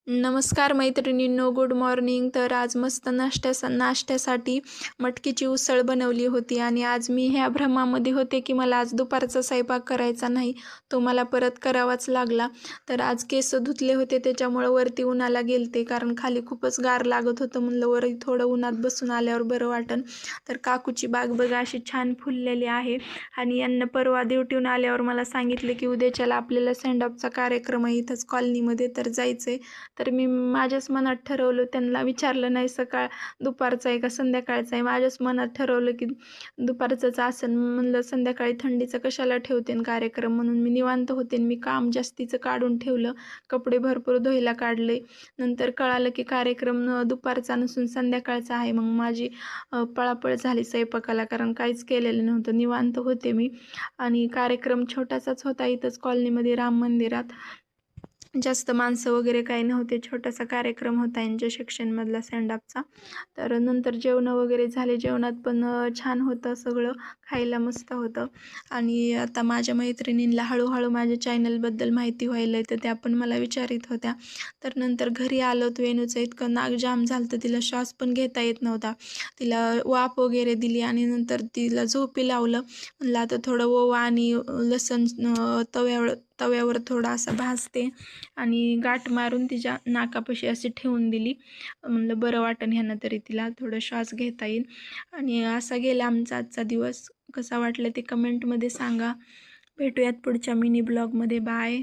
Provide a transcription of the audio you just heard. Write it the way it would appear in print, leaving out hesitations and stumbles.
नमस्कार मैत्रिणींनो, good morning. तर आज मस्त नाश्त्यासाठी मटकीची उसळ बनवली होती आणि आज मी ह्या भ्रमामध्ये होते की मला आज दुपारचा स्वयंपाक करायचा नाही, तो मला परत करावाच लागला. तर आज केस धुतले होते त्याच्यामुळं वरती उन्हाला गेलते, कारण खाली खूपच गार लागत होतं. म्हणलं वर थोडं उन्हात बसून आल्यावर बरं वाटन. तर काकूची बाग बघा अशी छान फुललेली आहे आणि यांना परवा ड्युटीहून आल्यावर मला सांगितलं की उद्याच्याला आपल्याला सेंड ऑफचा कार्यक्रम आहे इथंच कॉलनीमध्ये, तर जायचंय. तर मी माझ्याच मनात ठरवलं, त्यांना विचारलं नाही दुपारचा आहे का संध्याकाळचा आहे. माझ्याच मनात ठरवलं की दुपारचंच असेल. म्हणलं संध्याकाळी थंडीचं कशाला ठेवते कार्यक्रम, म्हणून मी निवांत होते. मी काम जास्तीचं काढून ठेवलं, कपडे भरपूर धुवायला काढले. नंतर कळालं की कार्यक्रम दुपारचा नसून संध्याकाळचा आहे. मग माझी पळापळ झाली स्वयंपाकाला, कारण काहीच केलेलं नव्हतं. निवांत होते मी आणि कार्यक्रम छोटासाच होता इथंच कॉलनीमध्ये राम मंदिरात. जास्त माणसं वगैरे काही नव्हते, छोटासा कार्यक्रम होता यांच्या सेक्शनमधला सेंड ऑफचा. तर नंतर जेवणं वगैरे झाले. जेवणात पण छान होतं सगळं, खायला मस्त होतं. आणि आता माझ्या मैत्रिणींना हळूहळू माझ्या चॅनलबद्दल माहिती व्हायला, तर त्या पण मला विचारित होत्या. तर नंतर घरी आलो तर वेणूचं इतकं नाक जाम झालं होतं, तिला श्वास पण घेता येत नव्हता. तिला वाफ वगैरे दिली आणि नंतर तिला झोपी लावलं. म्हणलं आता थोडं ओवा आणि लसण तव्यावर थोडा असा भाजते आणि गाठ मारून तिच्या नाकापाशी अशी ठेवून दिली. म्हणलं बरं वाटेल ह्यानं तरी तिला थोडं श्वास घेता येईल. आणि असा गेला आमचा आजचा दिवस. कसा वाटला ते कमेंटमध्ये सांगा. भेटूयात पुढच्या मिनी ब्लॉगमध्ये. बाय.